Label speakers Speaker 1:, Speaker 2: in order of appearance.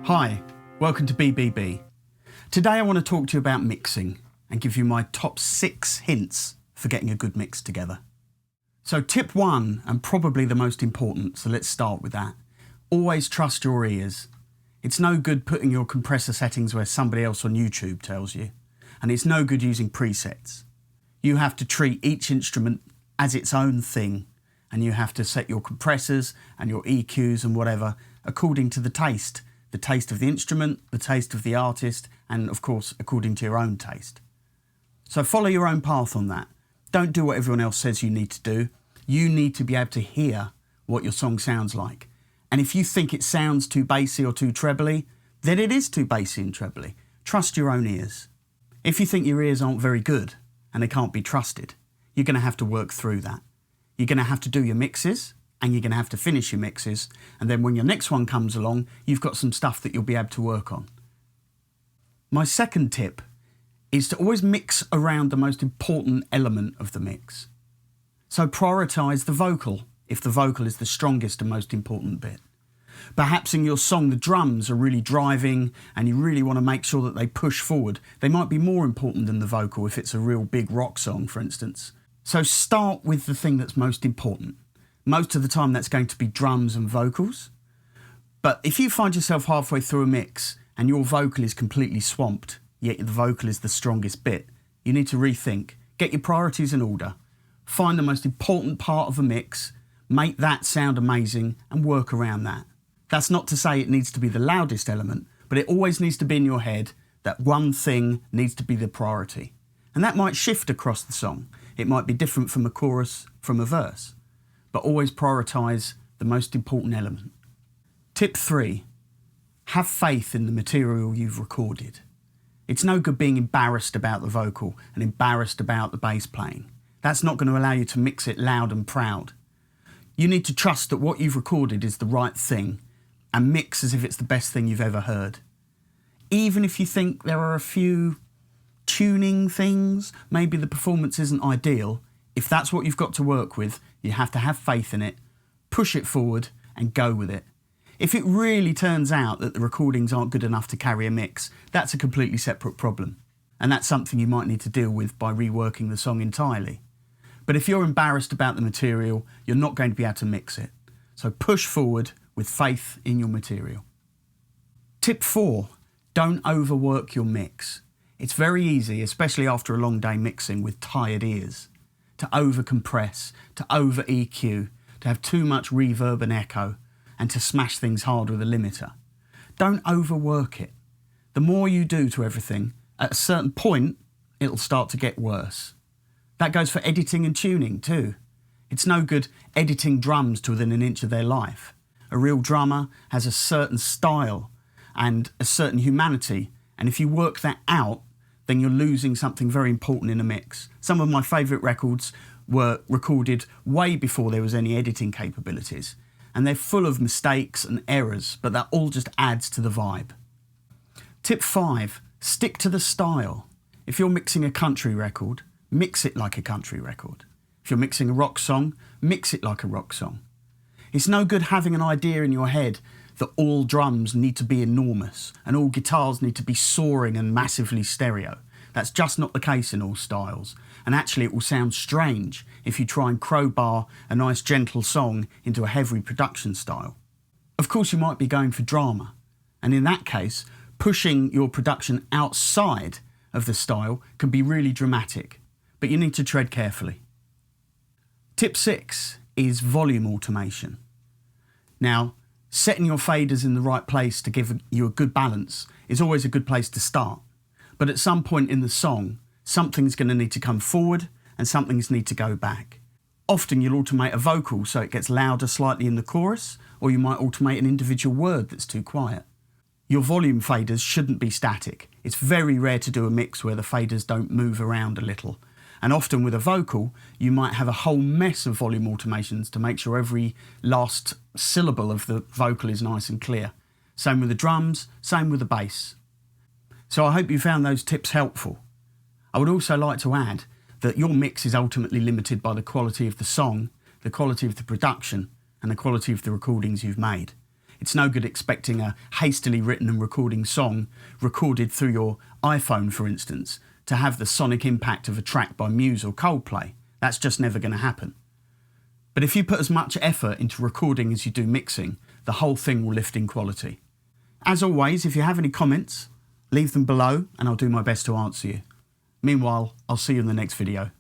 Speaker 1: Hi, welcome to BBB. Today I want to talk to you about mixing and give you my top 6 hints for getting a good mix together. So tip 1, and probably the most important, so let's start with that. Always trust your ears. It's no good putting your compressor settings where somebody else on YouTube tells you, and it's no good using presets. You have to treat each instrument as its own thing, and you have to set your compressors and your EQs and whatever according to the taste of the instrument, the taste of the artist, and of course according to your own taste. So follow your own path on that. Don't do what everyone else says you need to do. You need to be able to hear what your song sounds like. And if you think it sounds too bassy or too trebly, then it is too bassy and trebly. Trust your own ears. If you think your ears aren't very good and they can't be trusted, you're going to have to work through that. You're going to have to do your mixes, and you're going to have to finish your mixes, and then when your next one comes along, you've got some stuff that you'll be able to work on. My second tip is to always mix around the most important element of the mix. So prioritise the vocal, if the vocal is the strongest and most important bit. Perhaps in your song the drums are really driving and you really want to make sure that they push forward. They might be more important than the vocal if it's a real big rock song, for instance. So start with the thing that's most important. Most of the time that's going to be drums and vocals. But if you find yourself halfway through a mix and your vocal is completely swamped, yet the vocal is the strongest bit, you need to rethink. Get your priorities in order. Find the most important part of a mix, make that sound amazing and work around that. That's not to say it needs to be the loudest element, but it always needs to be in your head that one thing needs to be the priority. And that might shift across the song. It might be different from a chorus, from a verse. But always prioritise the most important element. Tip 3, have faith in the material you've recorded. It's no good being embarrassed about the vocal and embarrassed about the bass playing. That's not going to allow you to mix it loud and proud. You need to trust that what you've recorded is the right thing and mix as if it's the best thing you've ever heard. Even if you think there are a few tuning things, maybe the performance isn't ideal, if that's what you've got to work with, you have to have faith in it, push it forward and go with it. If it really turns out that the recordings aren't good enough to carry a mix, that's a completely separate problem. And that's something you might need to deal with by reworking the song entirely. But if you're embarrassed about the material, you're not going to be able to mix it. So push forward with faith in your material. Tip 4, don't overwork your mix. It's very easy, especially after a long day mixing with tired ears, to over-compress, to over-EQ, to have too much reverb and echo, and to smash things hard with a limiter. Don't overwork it. The more you do to everything, at a certain point, it'll start to get worse. That goes for editing and tuning too. It's no good editing drums to within an inch of their life. A real drummer has a certain style and a certain humanity, and if you work that out, then you're losing something very important in a mix. Some of my favourite records were recorded way before there was any editing capabilities, and they're full of mistakes and errors, but that all just adds to the vibe. Tip 5, stick to the style. If you're mixing a country record, mix it like a country record. If you're mixing a rock song, mix it like a rock song. It's no good having an idea in your head that all drums need to be enormous and all guitars need to be soaring and massively stereo. That's just not the case in all styles. And actually it will sound strange if you try and crowbar a nice gentle song into a heavy production style. Of course you might be going for drama, and in that case, pushing your production outside of the style can be really dramatic, but you need to tread carefully. Tip 6 is volume automation. Now, setting your faders in the right place to give you a good balance is always a good place to start. But at some point in the song, something's going to need to come forward and something's need to go back. Often you'll automate a vocal so it gets louder slightly in the chorus, or you might automate an individual word that's too quiet. Your volume faders shouldn't be static. It's very rare to do a mix where the faders don't move around a little. And often with a vocal, you might have a whole mess of volume automations to make sure every last syllable of the vocal is nice and clear. Same with the drums, same with the bass. So I hope you found those tips helpful. I would also like to add that your mix is ultimately limited by the quality of the song, the quality of the production, and the quality of the recordings you've made. It's no good expecting a hastily written and recording song, recorded through your iPhone for instance, to have the sonic impact of a track by Muse or Coldplay. That's just never going to happen. But if you put as much effort into recording as you do mixing, the whole thing will lift in quality. As always, if you have any comments, leave them below and I'll do my best to answer you. Meanwhile, I'll see you in the next video.